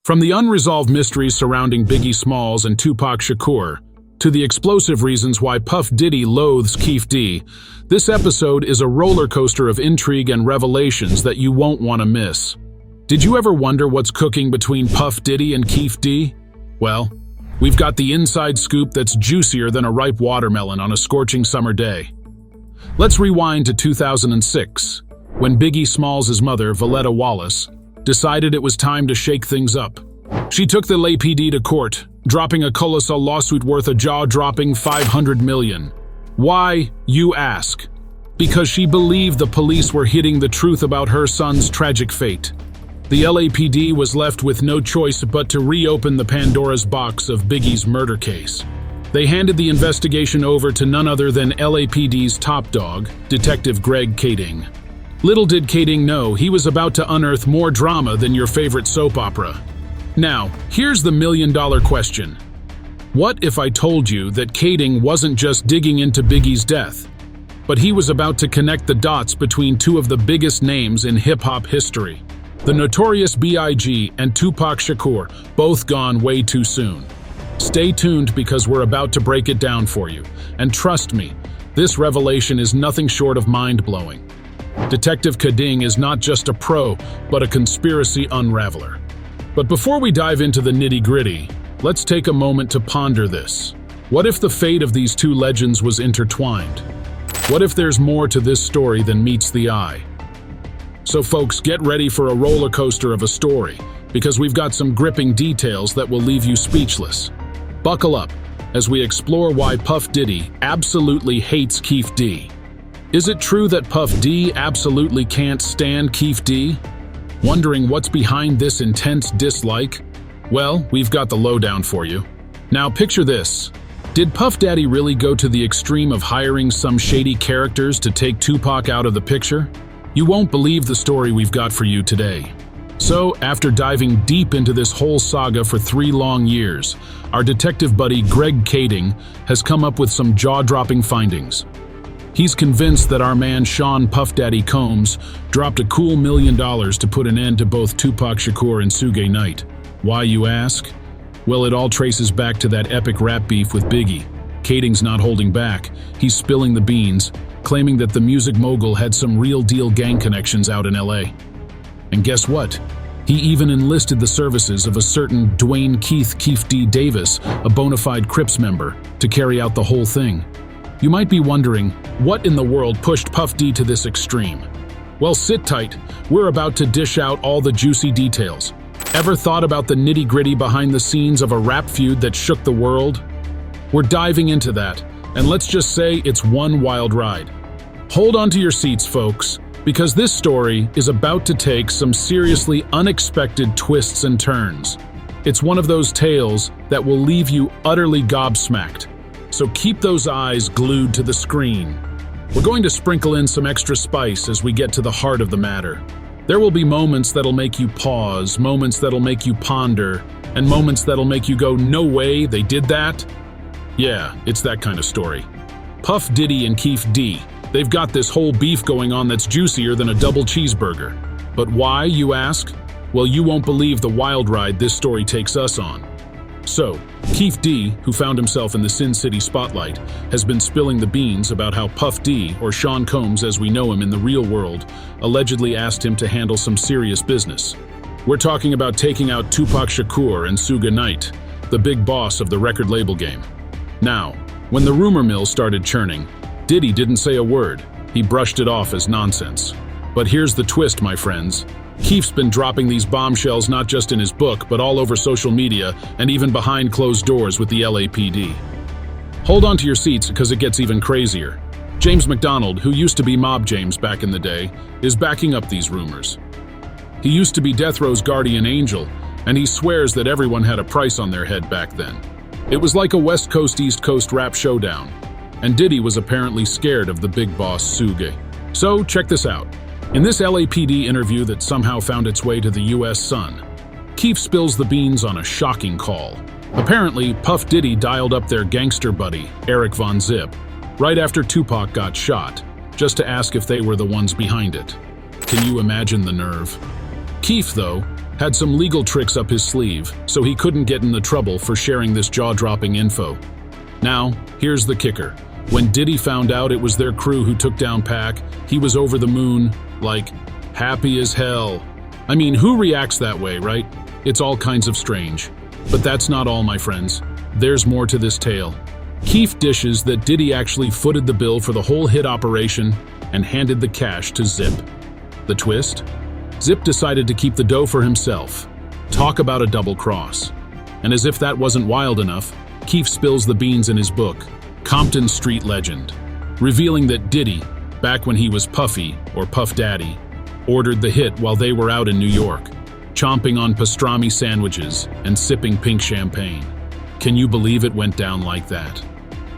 From the unresolved mysteries surrounding Biggie Smalls and Tupac Shakur, to the explosive reasons why Puff Diddy loathes Keefe D, this episode is a roller coaster of intrigue and revelations that you won't want to miss. Did you ever wonder what's cooking between Puff Diddy and Keefe D? Well, we've got the inside scoop that's juicier than a ripe watermelon on a scorching summer day. Let's rewind to 2006, when Biggie Smalls' mother, Voletta Wallace, decided it was time to shake things up. She took the LAPD to court, dropping a colossal lawsuit worth a jaw-dropping $500 million. Why, you ask? Because she believed the police were hitting the truth about her son's tragic fate. The LAPD was left with no choice but to reopen the Pandora's box of Biggie's murder case. They handed the investigation over to none other than LAPD's top dog, Detective Greg Kading. Little did Kading know he was about to unearth more drama than your favorite soap opera. Now, here's the million-dollar question. What if I told you that Kading wasn't just digging into Biggie's death, but he was about to connect the dots between two of the biggest names in hip-hop history? The notorious B.I.G. and Tupac Shakur, both gone way too soon. Stay tuned because we're about to break it down for you. And trust me, this revelation is nothing short of mind-blowing. Detective Kading is not just a pro, but a conspiracy unraveler. But before we dive into the nitty-gritty, let's take a moment to ponder this. What if the fate of these two legends was intertwined? What if there's more to this story than meets the eye? So folks, get ready for a roller coaster of a story, because we've got some gripping details that will leave you speechless. Buckle up as we explore why Puff Diddy absolutely hates Keefe D. Is it true that Puff D absolutely can't stand Keefe D? Wondering what's behind this intense dislike? Well, we've got the lowdown for you. Now picture this. Did Puff Daddy really go to the extreme of hiring some shady characters to take Tupac out of the picture? You won't believe the story we've got for you today. So, after diving deep into this whole saga for 3 long years, our detective buddy Greg Kading has come up with some jaw-dropping findings. He's convinced that our man Sean Puff Daddy Combs dropped a cool $1 million to put an end to both Tupac Shakur and Suge Knight. Why, you ask? Well, it all traces back to that epic rap beef with Biggie. Kading's not holding back. He's spilling the beans, claiming that the music mogul had some real-deal gang connections out in LA. And guess what? He even enlisted the services of a certain Dwayne Keefe D Davis, a bona fide Crips member, to carry out the whole thing. You might be wondering, what in the world pushed Puff D to this extreme? Well, sit tight. We're about to dish out all the juicy details. Ever thought about the nitty-gritty behind the scenes of a rap feud that shook the world? We're diving into that, and let's just say it's one wild ride. Hold on to your seats, folks, because this story is about to take some seriously unexpected twists and turns. It's one of those tales that will leave you utterly gobsmacked. So keep those eyes glued to the screen. We're going to sprinkle in some extra spice as we get to the heart of the matter. There will be moments that'll make you pause, moments that'll make you ponder, and moments that'll make you go, no way, they did that? Yeah, it's that kind of story. Puff Diddy and Keefe D, they've got this whole beef going on that's juicier than a double cheeseburger. But why, you ask? Well, you won't believe the wild ride this story takes us on. So, Keefe D, who found himself in the Sin City spotlight, has been spilling the beans about how Puff D, or Sean Combs as we know him in the real world, allegedly asked him to handle some serious business. We're talking about taking out Tupac Shakur and Suge Knight, the big boss of the record label game. Now, when the rumor mill started churning, Diddy didn't say a word. He brushed it off as nonsense. But here's the twist, my friends. Keefe's been dropping these bombshells not just in his book, but all over social media and even behind closed doors with the LAPD. Hold on to your seats because it gets even crazier. James McDonald, who used to be Mob James back in the day, is backing up these rumors. He used to be Death Row's guardian angel, and he swears that everyone had a price on their head back then. It was like a West Coast-East Coast rap showdown, and Diddy was apparently scared of the big boss Suge. So check this out. In this LAPD interview that somehow found its way to the US Sun, Keefe spills the beans on a shocking call. Apparently, Puff Diddy dialed up their gangster buddy, Eric Von Zip, right after Tupac got shot, just to ask if they were the ones behind it. Can you imagine the nerve? Keefe, though, had some legal tricks up his sleeve, so he couldn't get in the trouble for sharing this jaw-dropping info. Now, here's the kicker. When Diddy found out it was their crew who took down Pac, he was over the moon, like, happy as hell. I mean, who reacts that way, right? It's all kinds of strange. But that's not all, my friends. There's more to this tale. Keefe dishes that Diddy actually footed the bill for the whole hit operation and handed the cash to Zip. The twist? Zip decided to keep the dough for himself. Talk about a double cross. And as if that wasn't wild enough, Keefe spills the beans in his book, Compton Street Legend, revealing that Diddy, back when he was Puffy, or Puff Daddy, ordered the hit while they were out in New York, chomping on pastrami sandwiches and sipping pink champagne. Can you believe it went down like that?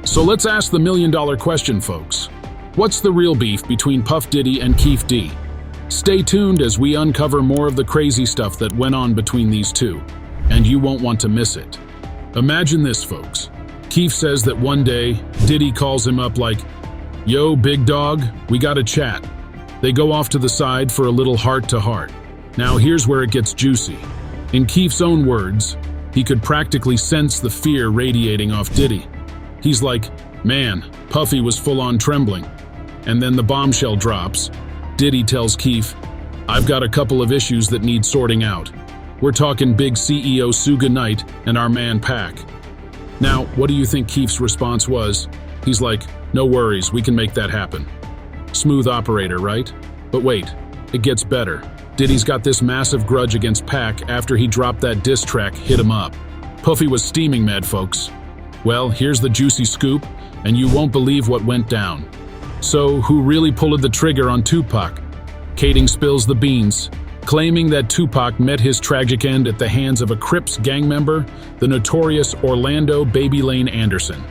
So let's ask the million-dollar question, folks. What's the real beef between Puff Diddy and Keefe D? Stay tuned as we uncover more of the crazy stuff that went on between these two, and you won't want to miss it. Imagine this, folks. Keefe says that one day, Diddy calls him up like, "Yo, big dog, we gotta chat." They go off to the side for a little heart-to-heart. Now here's where it gets juicy. In Keefe's own words, he could practically sense the fear radiating off Diddy. He's like, "Man, Puffy was full-on trembling." And then the bombshell drops. Diddy tells Keefe, "I've got a couple of issues that need sorting out. We're talking big CEO Suge Knight and our man Pac." Now, what do you think Keefe's response was? He's like, "No worries, we can make that happen." Smooth operator, right? But wait, it gets better. Diddy's got this massive grudge against Pac after he dropped that diss track, Hit 'Em Up. Puffy was steaming mad, folks. Well, here's the juicy scoop, and you won't believe what went down. So, who really pulled the trigger on Tupac? Kading spills the beans, claiming that Tupac met his tragic end at the hands of a Crips gang member, the notorious Orlando Baby Lane Anderson.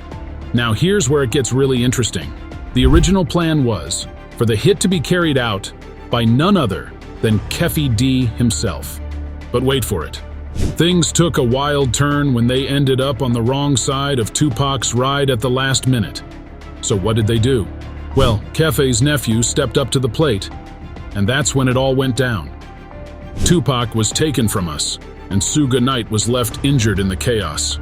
Now here's where it gets really interesting. The original plan was for the hit to be carried out by none other than Keefe D himself. But wait for it. Things took a wild turn when they ended up on the wrong side of Tupac's ride at the last minute. So what did they do? Well, Kefe's nephew stepped up to the plate, and that's when it all went down. Tupac was taken from us, and Suge Knight was left injured in the chaos.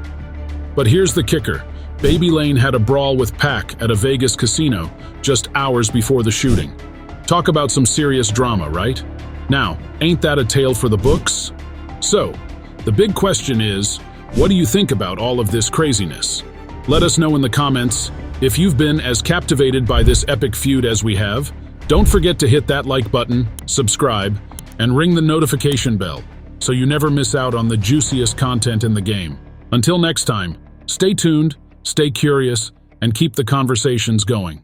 But here's the kicker. Baby Lane had a brawl with Pac at a Vegas casino just hours before the shooting. Talk about some serious drama, right? Now, ain't that a tale for the books? So, the big question is, what do you think about all of this craziness? Let us know in the comments. If you've been as captivated by this epic feud as we have, don't forget to hit that like button, subscribe, and ring the notification bell so you never miss out on the juiciest content in the game. Until next time, stay tuned, stay curious, and keep the conversations going.